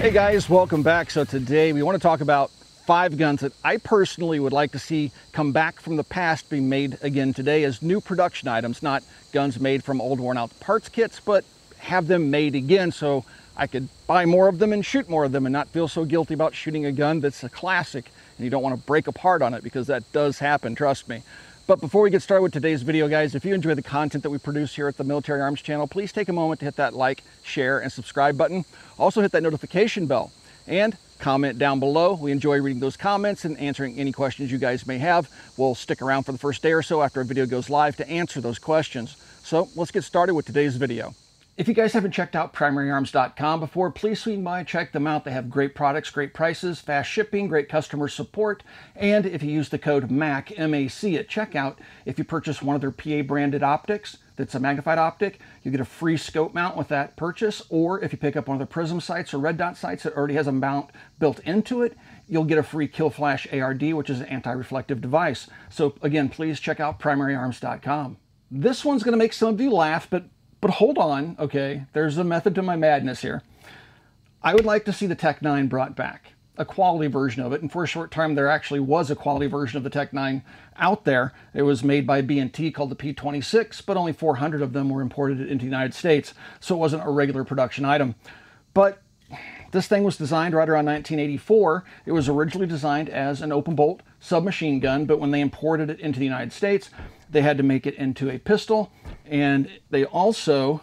Hey guys, welcome back. So today we want to talk about 5 guns that I personally would like to see come back from the past, be made again today as new production items, not guns made from old worn out parts kits, but have them made again so I could buy more of them and shoot more of them and not feel so guilty about shooting a gun that's a classic and you don't want to break apart on it, because that does happen, trust me. But before we get started with today's video, guys, if you enjoy the content that we produce here at the Military Arms channel, please take a moment to hit that like, share, and subscribe button. Also hit that notification bell and comment down below. We enjoy reading those comments and answering any questions you guys may have. We'll stick around for the first day or so after a video goes live to answer those questions. So let's get started with today's video. If you guys haven't checked out primaryarms.com before, please swing by and check them out. They have great products, great prices, fast shipping, great customer support. And if you use the code MAC, M-A-C, at checkout, if you purchase one of their PA branded optics that's a magnified optic, you get a free scope mount with that purchase. Or if you pick up one of the Prism sights or Red Dot sights that already has a mount built into it, you'll get a free Kill Flash ARD, which is an anti-reflective device. So again, please check out primaryarms.com. This one's going to make some of you laugh, but hold on, okay? There's a method to my madness here. I would like to see the Tech 9 brought back, a quality version of it. And for a short time, there actually was a quality version of the Tech 9 out there. It was made by B&T called the P26, but only 400 of them were imported into the United States, so it wasn't a regular production item. But this thing was designed right around 1984. It was originally designed as an open bolt submachine gun, but when they imported it into the United States, they had to make it into a pistol, and they also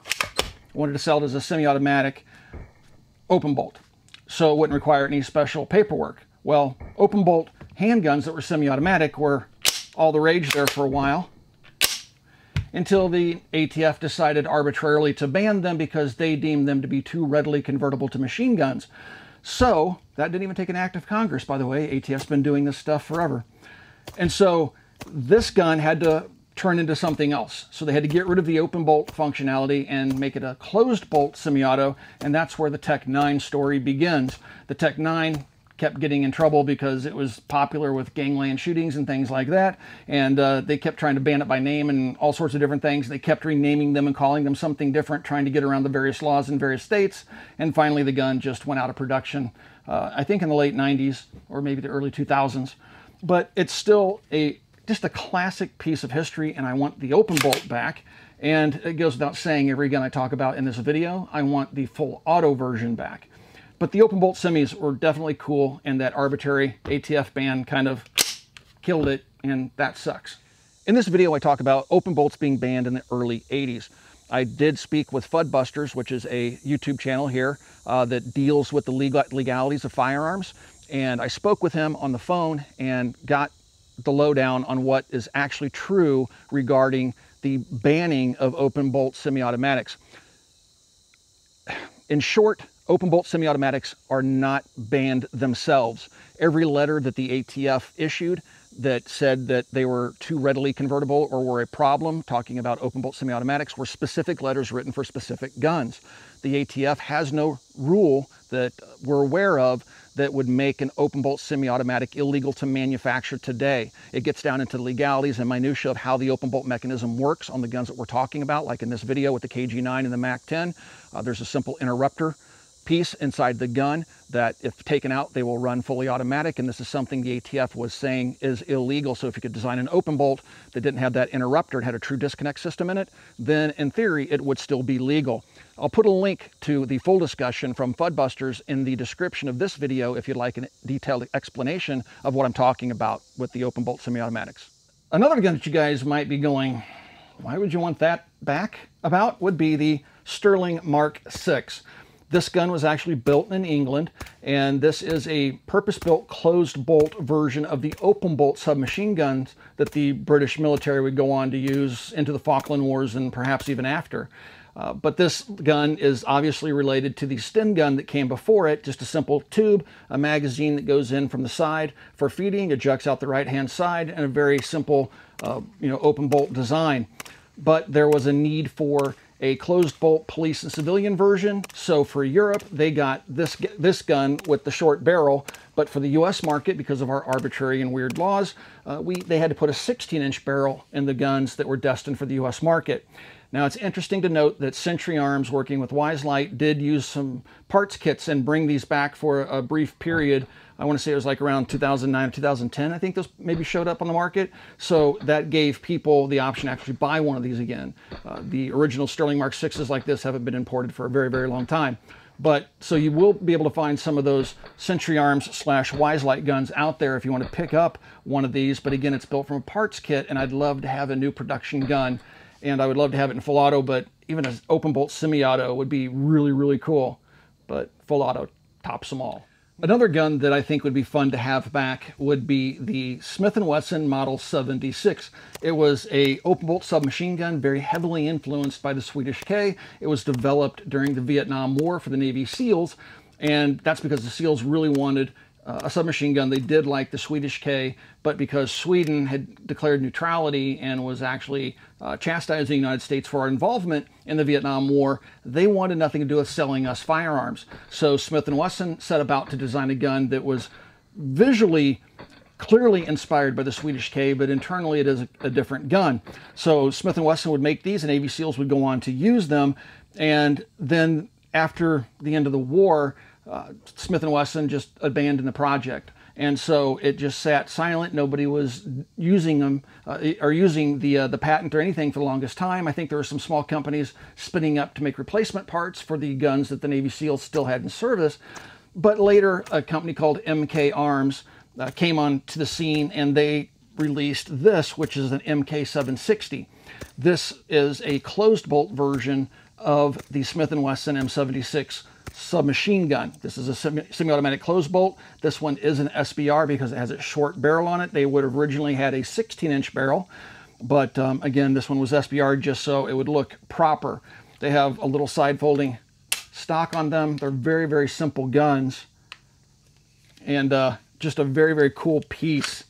wanted to sell it as a semi-automatic open bolt, so it wouldn't require any special paperwork. Well, open bolt handguns that were semi-automatic were all the rage there for a while, until the ATF decided arbitrarily to ban them because they deemed them to be too readily convertible to machine guns. So that didn't even take an act of Congress, by the way. ATF's been doing this stuff forever. And so this gun had to turn into something else. So they had to get rid of the open bolt functionality and make it a closed bolt semi-auto, and that's where the Tech 9 story begins. The Tech 9 kept getting in trouble because it was popular with gangland shootings and things like that, and they kept trying to ban it by name and all sorts of different things. They kept renaming them and calling them something different, trying to get around the various laws in various states, and finally the gun just went out of production, I think in the late 90s or maybe the early 2000s. But it's still just a classic piece of history, and I want the open bolt back. And it goes without saying, every gun I talk about in this video, I want the full auto version back. But the open bolt semis were definitely cool, and that arbitrary ATF ban kind of killed it, and that sucks. In this video, I talk about open bolts being banned in the early 80s. I did speak with Fudbusters, which is a YouTube channel here that deals with the legalities of firearms. And I spoke with him on the phone and got the lowdown on what is actually true regarding the banning of open bolt semi-automatics. In short, open bolt semi-automatics are not banned themselves. Every letter that the ATF issued that said that they were too readily convertible or were a problem, talking about open bolt semi-automatics, were specific letters written for specific guns. The ATF has no rule that we're aware of that would make an open bolt semi-automatic illegal to manufacture today. It gets down into the legalities and minutia of how the open bolt mechanism works on the guns that we're talking about, like in this video with the KG9 and the MAC-10. There's a simple interrupter piece inside the gun that if taken out, they will run fully automatic, and this is something the ATF was saying is illegal. So if you could design an open bolt that didn't have that interrupter and had a true disconnect system in it, then in theory it would still be legal. I'll put a link to the full discussion from Fudbusters in the description of this video if you'd like a detailed explanation of what I'm talking about with the open bolt semi-automatics. Another gun that you guys might be going, why would you want that back about, would be the Sterling Mark 6. This gun was actually built in England, and this is a purpose-built closed bolt version of the open bolt submachine guns that the British military would go on to use into the Falkland Wars and perhaps even after. But this gun is obviously related to the Sten gun that came before it, just a simple tube, a magazine that goes in from the side for feeding, it juts out the right-hand side, and a very simple open bolt design. But there was a need for a closed bolt police and civilian version. So for Europe, they got this gun with the short barrel, but for the US market, because of our arbitrary and weird laws, they had to put a 16-inch barrel in the guns that were destined for the US market. Now, it's interesting to note that Century Arms, working with Wiselight, did use some parts kits and bring these back for a brief period. I want to say it was like around 2009, 2010, I think those maybe showed up on the market. So that gave people the option to actually buy one of these again. The original Sterling Mark 6s like this haven't been imported for a very, very long time. But so you will be able to find some of those Century Arms / Wiselight guns out there if you want to pick up one of these. But again, it's built from a parts kit, and I'd love to have a new production gun. And I would love to have it in full auto, but even an open bolt semi-auto would be really, really cool. But full auto tops them all. Another gun that I think would be fun to have back would be the Smith & Wesson Model 76. It was a open bolt submachine gun, very heavily influenced by the Swedish K. It was developed during the Vietnam War for the Navy SEALs, and that's because the SEALs really wanted a submachine gun. They did like the Swedish K, but because Sweden had declared neutrality and was actually chastising the United States for our involvement in the Vietnam War, they wanted nothing to do with selling us firearms. So Smith & Wesson set about to design a gun that was visually clearly inspired by the Swedish K, but internally it is a different gun. So Smith & Wesson would make these, and Navy SEALs would go on to use them. And then after the end of the war, Smith & Wesson just abandoned the project. And so it just sat silent. Nobody was using them or using the patent or anything for the longest time. I think there were some small companies spinning up to make replacement parts for the guns that the Navy SEALs still had in service. But later, a company called MK Arms came onto the scene, and they released this, which is an MK760. This is a closed bolt version of the Smith & Wesson M76 submachine gun. This is a semi-automatic closed bolt. This one is an SBR because it has a short barrel on it. They would have originally had a 16-inch barrel, but again, this one was SBR just so it would look proper. They have a little side folding stock on them. They're very, very simple guns, and just a very, very cool piece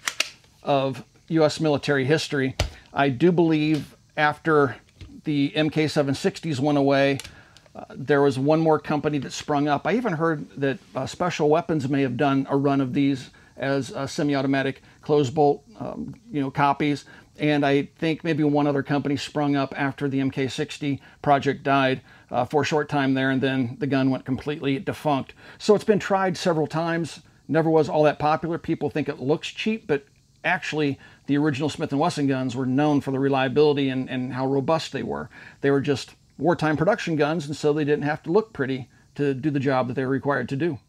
of U.S. military history. I do believe after the MK760s went away, there was one more company that sprung up. I even heard that Special Weapons may have done a run of these as semi-automatic closed bolt, copies. And I think maybe one other company sprung up after the MK60 project died for a short time there, and then the gun went completely defunct. So it's been tried several times, never was all that popular. People think it looks cheap, but actually the original Smith & Wesson guns were known for the reliability and how robust they were. They were just wartime production guns, and so they didn't have to look pretty to do the job that they were required to do.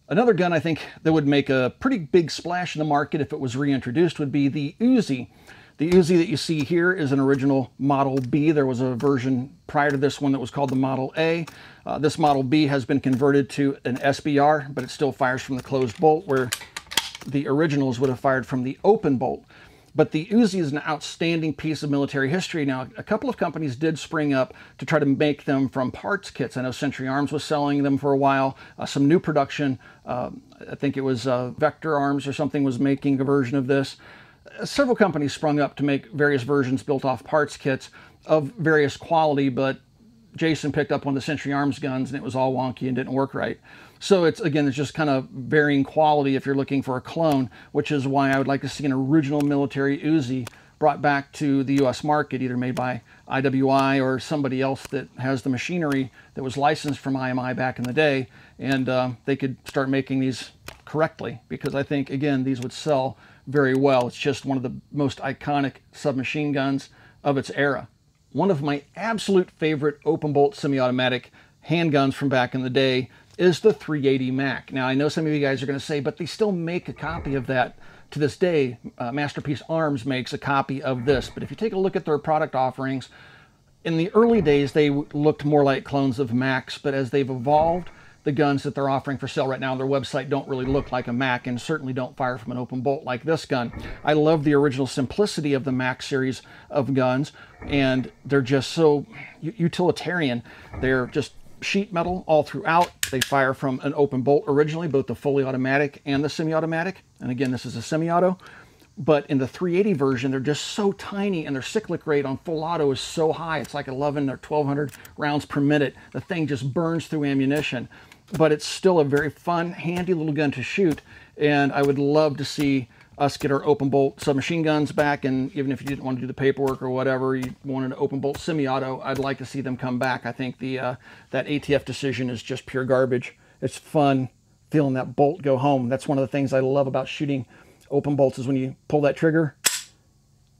Another gun I think that would make a pretty big splash in the market if it was reintroduced would be the Uzi. The Uzi that you see here is an original Model B. There was a version prior to this one that was called the Model A. This Model B has been converted to an SBR, but it still fires from the closed bolt, where the originals would have fired from the open bolt. But the Uzi is an outstanding piece of military history. Now, a couple of companies did spring up to try to make them from parts kits. I know Century Arms was selling them for a while. Some new production, I think it was Vector Arms or something, was making a version of this. Several companies sprung up to make various versions built off parts kits of various quality, but Jason picked up one of the Century Arms guns and it was all wonky and didn't work right. So it's just kind of varying quality if you're looking for a clone, which is why I would like to see an original military Uzi brought back to the U.S. market, either made by IWI or somebody else that has the machinery that was licensed from IMI back in the day, and they could start making these correctly, because I think, again, these would sell very well. It's just one of the most iconic submachine guns of its era. One of my absolute favorite open bolt semi-automatic handguns from back in the day is the 380 Mac. Now, I know some of you guys are going to say, but they still make a copy of that to this day. Masterpiece Arms makes a copy of this, but if you take a look at their product offerings, in the early days they looked more like clones of Macs, but as they've evolved, the guns that they're offering for sale right now on their website don't really look like a Mac, and certainly don't fire from an open bolt like this gun. I love the original simplicity of the Mac series of guns, and they're just so utilitarian. They're just sheet metal all throughout. They fire from an open bolt originally, both the fully automatic and the semi-automatic. And again, this is a semi-auto. But in the 380 version, they're just so tiny, and their cyclic rate on full auto is so high. It's like 11 or 1,200 rounds per minute. The thing just burns through ammunition. But it's still a very fun, handy little gun to shoot. And I would love to see us get our open bolt submachine guns back, and even if you didn't want to do the paperwork or whatever, you wanted an open bolt semi-auto, I'd like to see them come back. I think the that ATF decision is just pure garbage. It's fun feeling that bolt go home. That's one of the things I love about shooting open bolts, is when you pull that trigger,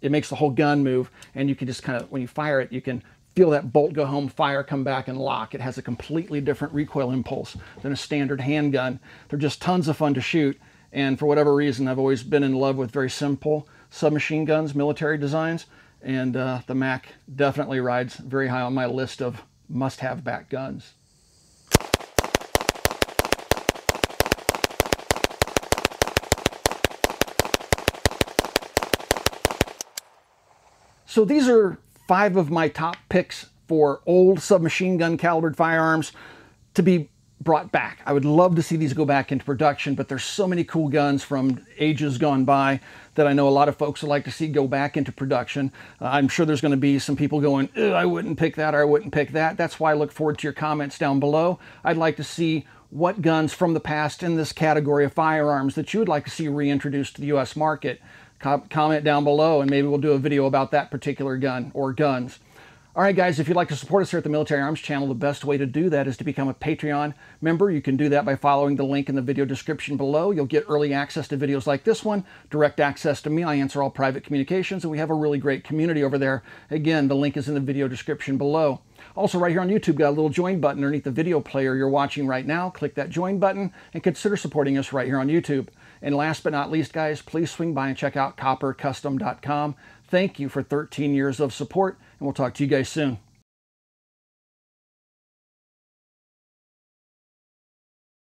it makes the whole gun move, and you can just kind of, when you fire it, you can feel that bolt go home, fire, come back, and lock. It has a completely different recoil impulse than a standard handgun. They're just tons of fun to shoot, and for whatever reason, I've always been in love with very simple submachine guns, military designs, and the Mac definitely rides very high on my list of must-have back guns. So these are 5 of my top picks for old submachine gun calibered firearms to be brought back. I would love to see these go back into production, but there's so many cool guns from ages gone by that I know a lot of folks would like to see go back into production. I'm sure there's going to be some people going, I wouldn't pick that, or I wouldn't pick that. That's why I look forward to your comments down below. I'd like to see what guns from the past in this category of firearms that you would like to see reintroduced to the U.S. market. Comment down below, and maybe we'll do a video about that particular gun or guns. All right, guys, if you'd like to support us here at the Military Arms Channel, the best way to do that is to become a Patreon member. You can do that by following the link in the video description below. You'll get early access to videos like this one, direct access to me. I answer all private communications, and we have a really great community over there. Again, the link is in the video description below. Also, right here on YouTube, got a little join button underneath the video player you're watching right now. Click that join button and consider supporting us right here on YouTube. And last but not least, guys, please swing by and check out coppercustom.com. Thank you for 13 years of support, and we'll talk to you guys soon.